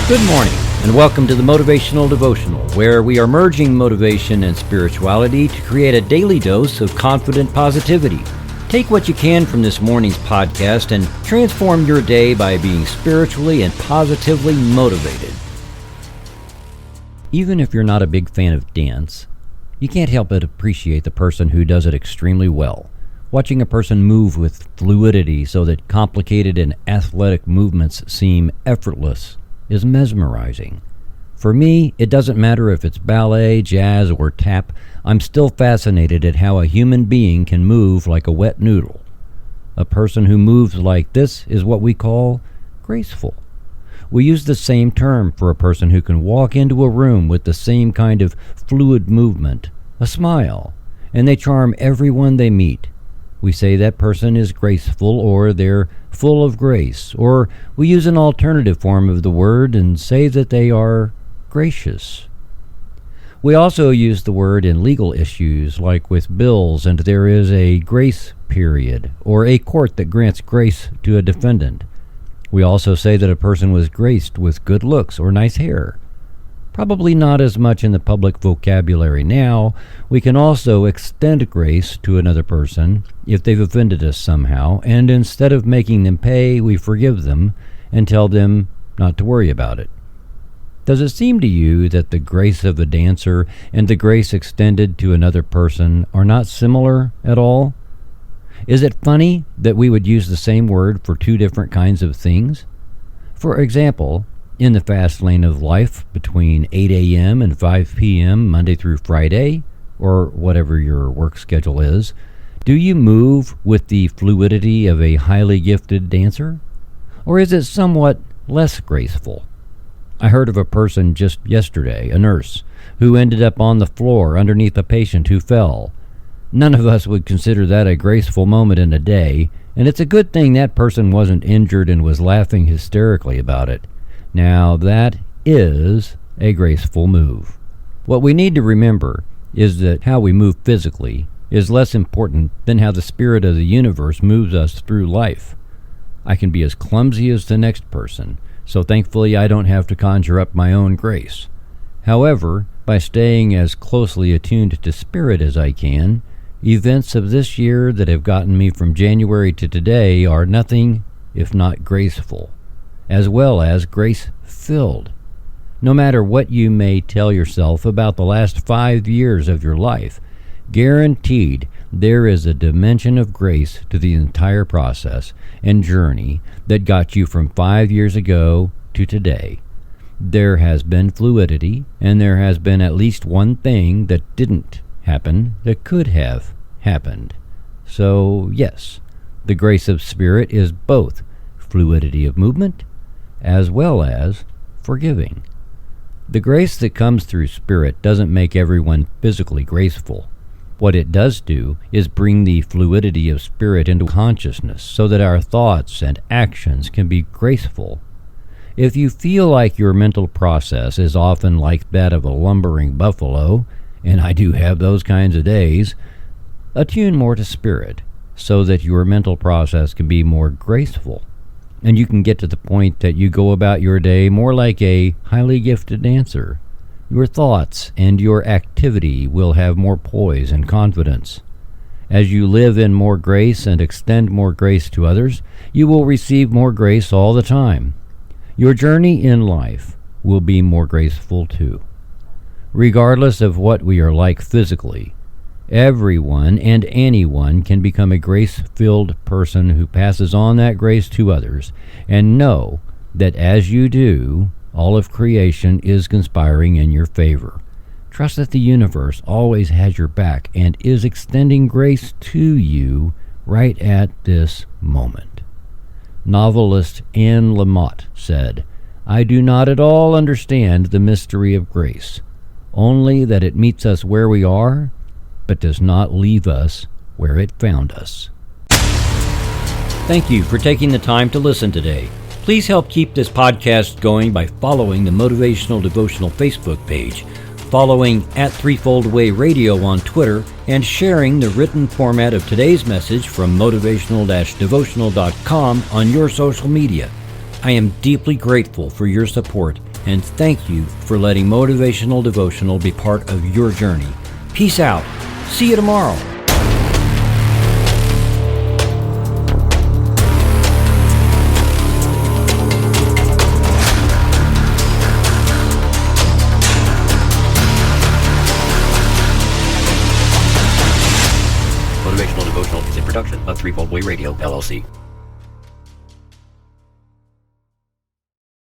Good morning, and welcome to the Motivational Devotional, where we are merging motivation and spirituality to create a daily dose of confident positivity. Take what you can from this morning's podcast and transform your day by being spiritually and positively motivated. Even if you're not a big fan of dance, you can't help but appreciate the person who does it extremely well. Watching a person move with fluidity so that complicated and athletic movements seem effortless is mesmerizing. For me, it doesn't matter if it's ballet, jazz, or tap. I'm still fascinated at how a human being can move like a wet noodle. A person who moves like this is what we call graceful. We use the same term for a person who can walk into a room with the same kind of fluid movement, a smile, and they charm everyone they meet. We say that person is graceful, or they're full of grace, or we use an alternative form of the word and say that they are gracious. We also use the word in legal issues, like with bills, and there is a grace period, or a court that grants grace to a defendant. We also say that a person was graced with good looks or nice hair. Probably not as much in the public vocabulary now. We can also extend grace to another person if they've offended us somehow, and instead of making them pay, we forgive them and tell them not to worry about it. Does it seem to you that the grace of a dancer and the grace extended to another person are not similar at all? Is it funny that we would use the same word for two different kinds of things? For example, in the fast lane of life between 8 a.m. and 5 p.m. Monday through Friday, or whatever your work schedule is, do you move with the fluidity of a highly gifted dancer? Or is it somewhat less graceful? I heard of a person just yesterday, a nurse, who ended up on the floor underneath a patient who fell. None of us would consider that a graceful moment in a day, and it's a good thing that person wasn't injured and was laughing hysterically about it. Now that is a graceful move. What we need to remember is that how we move physically is less important than how the spirit of the universe moves us through life. I can be as clumsy as the next person, so thankfully I don't have to conjure up my own grace. However, by staying as closely attuned to spirit as I can, events of this year that have gotten me from January to today are nothing if not graceful, as well as grace-filled. No matter what you may tell yourself about the last 5 years of your life, guaranteed there is a dimension of grace to the entire process and journey that got you from 5 years ago to today. There has been fluidity, and there has been at least one thing that didn't happen that could have happened. So yes, the grace of spirit is both fluidity of movement as well as forgiving. The grace that comes through spirit doesn't make everyone physically graceful. What it does do is bring the fluidity of spirit into consciousness so that our thoughts and actions can be graceful. If you feel like your mental process is often like that of a lumbering buffalo, and I do have those kinds of days, attune more to spirit so that your mental process can be more graceful. And you can get to the point that you go about your day more like a highly gifted dancer. Your thoughts and your activity will have more poise and confidence. As you live in more grace and extend more grace to others, you will receive more grace all the time. Your journey in life will be more graceful too. Regardless of what we are like physically, everyone and anyone can become a grace-filled person who passes on that grace to others, and know that as you do, all of creation is conspiring in your favor. Trust that the universe always has your back and is extending grace to you right at this moment. Novelist Anne Lamott said, "I do not at all understand the mystery of grace, only that it meets us where we are, but does not leave us where it found us." Thank you for taking the time to listen today. Please help keep this podcast going by following the Motivational Devotional Facebook page, following @ThreefoldAway Radio on Twitter, and sharing the written format of today's message from motivational-devotional.com on your social media. I am deeply grateful for your support And thank you for letting Motivational Devotional be part of your journey. Peace out. See you tomorrow. Motivational Devotional is a production of Threefold Way Radio, LLC.